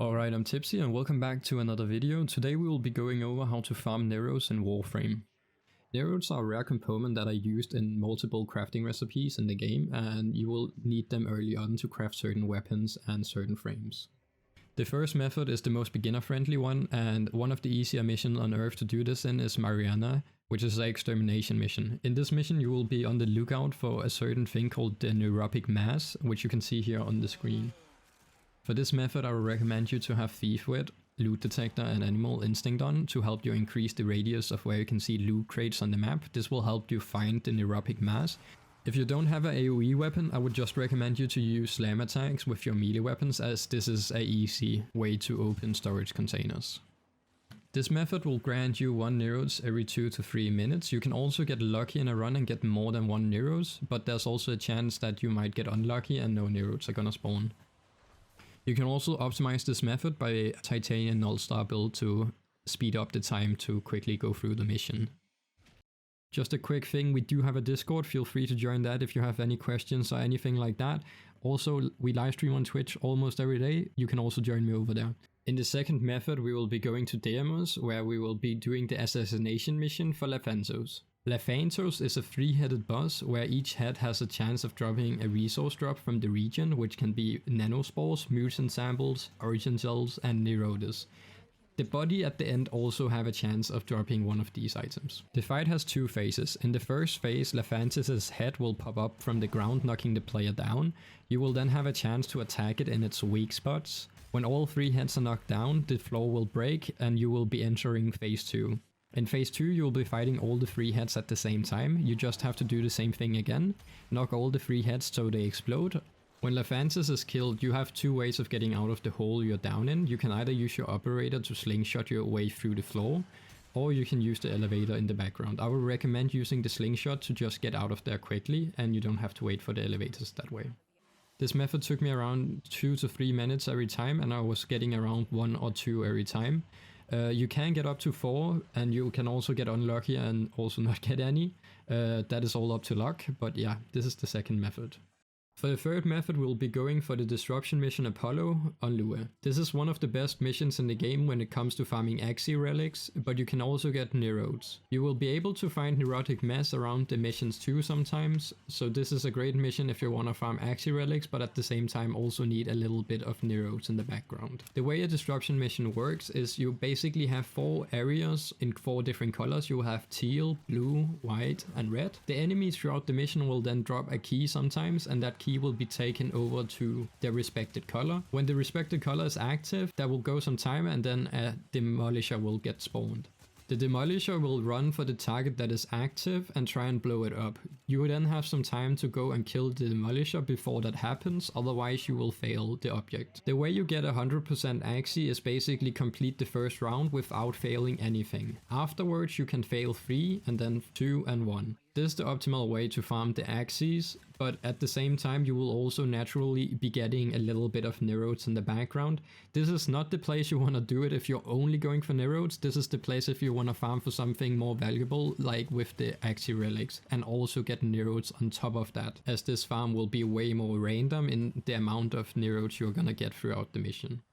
Alright, I'm Tipsy and welcome back to another video. Today we will be going over how to farm Neurodes in Warframe. Neurodes are a rare component that are used in multiple crafting recipes in the game, and you will need them early on to craft certain weapons and certain frames. The first method is the most beginner friendly one, and one of the easier missions on Earth to do this in is Mariana, which is an extermination mission. In this mission you will be on the lookout for a certain thing called the neurotic mass, which you can see here on the screen. For this method I would recommend you to have Thief Wit, Loot Detector and Animal Instinct on to help you increase the radius of where you can see loot crates on the map. This will help you find the neurotic mass. If you don't have an AoE weapon, I would just recommend you to use slam attacks with your melee weapons, as this is an easy way to open storage containers. This method will grant you 1 Neurodes every 2 to 3 minutes. You can also get lucky in a run and get more than 1 Neurodes, but there's also a chance that you might get unlucky and no Neurodes are gonna spawn. You can also optimize this method by a Titanium Null Star build to speed up the time to quickly go through the mission. Just a quick thing, we do have a Discord, feel free to join that if you have any questions or anything like that. Also, we live stream on Twitch almost every day, you can also join me over there. In the second method we will be going to Deimos, where we will be doing the assassination mission for Laphantos. Laphantos is a 3-headed boss where each head has a chance of dropping a resource drop from the region, which can be nanospores, mutant samples, origin cells and Neurodes. The body at the end also have a chance of dropping one of these items. The fight has 2 phases. In the first phase, Laphantos' head will pop up from the ground, knocking the player down. You will then have a chance to attack it in its weak spots. When all 3 heads are knocked down, the floor will break and you will be entering phase 2. In phase 2 you will be fighting all the 3 heads at the same time. You just have to do the same thing again. Knock all the 3 heads so they explode. When Laphantos is killed, you have 2 ways of getting out of the hole you're down in. You can either use your operator to slingshot your way through the floor, or you can use the elevator in the background. I would recommend using the slingshot to just get out of there quickly, and you don't have to wait for the elevators that way. This method took me around 2 to 3 minutes every time, and I was getting around 1 or 2 every time. You can get up to 4, and you can also get unlucky and also not get any. That is all up to luck, but yeah, this is the second method. For the third method we'll be going for the Disruption mission Apollo on Lua. This is one of the best missions in the game when it comes to farming Axi Relics, but you can also get Neurodes. You will be able to find neurotic mass around the missions too sometimes, so this is a great mission if you want to farm Axi Relics but at the same time also need a little bit of Neurodes in the background. The way a Disruption mission works is you basically have 4 areas in 4 different colors. You will have teal, blue, white and red. The enemies throughout the mission will then drop a key sometimes, and that key will be taken over to their respected color. When the respected color is active, there will go some time and then a demolisher will get spawned. The demolisher will run for the target that is active and try and blow it up. You will then have some time to go and kill the demolisher before that happens, otherwise you will fail the object. The way you get 100% Axi is basically complete the first round without failing anything. Afterwards you can fail 3 and then 2 and 1. This is the optimal way to farm the Axis, but at the same time you will also naturally be getting a little bit of Neurodes in the background. This is not the place you want to do it if you're only going for Neurodes. This is the place if you want to farm for something more valuable, like with the Axi Relics, and also get Neurodes on top of that, as this farm will be way more random in the amount of Neurodes you're gonna get throughout the mission.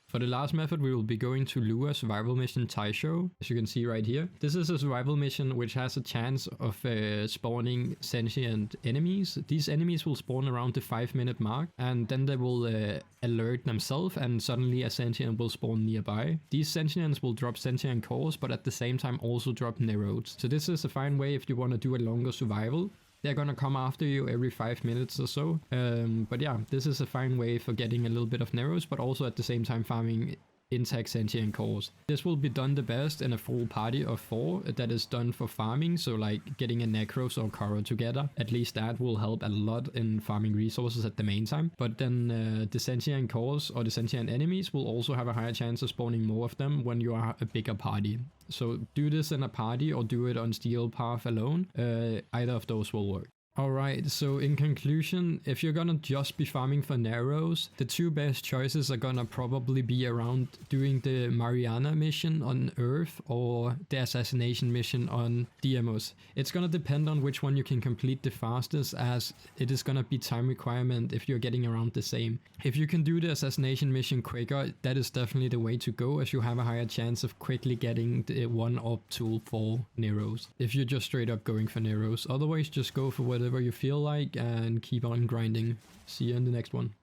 For the last method we will be going to Lua Survival Mission Taisho, as you can see right here. This is a survival mission which has a chance of spawning sentient enemies. These enemies will spawn around the 5-minute mark, and then they will alert themselves and suddenly a sentient will spawn nearby. These sentients will drop sentient cores, but at the same time also drop Neurodes. So this is a fine way if you want to do a longer survival. They're gonna come after you every 5 minutes or so. But yeah, this is a fine way for getting a little bit of Neurodes, but also at the same time farming intact sentient cores. This will be done the best in a full party of 4 that is done for farming, so like getting a Necros or Karo together. At least that will help a lot in farming resources at the main time. But then the sentient cores or the sentient enemies will also have a higher chance of spawning more of them when you are a bigger party. So do this in a party or do it on Steel Path alone. Either of those will work. Alright, so in conclusion, if you're gonna just be farming for Neurodes, the two best choices are gonna probably be around doing the Mariana mission on Earth or the assassination mission on Deimos. It's gonna depend on which one you can complete the fastest, as it is gonna be time requirement if you're getting around the same. If you can do the assassination mission quicker, that is definitely the way to go, as you have a higher chance of quickly getting the one-up tool for Neurodes. If you're just straight up going for Neurodes, otherwise just go for whatever you feel like and keep on grinding. See you in the next one.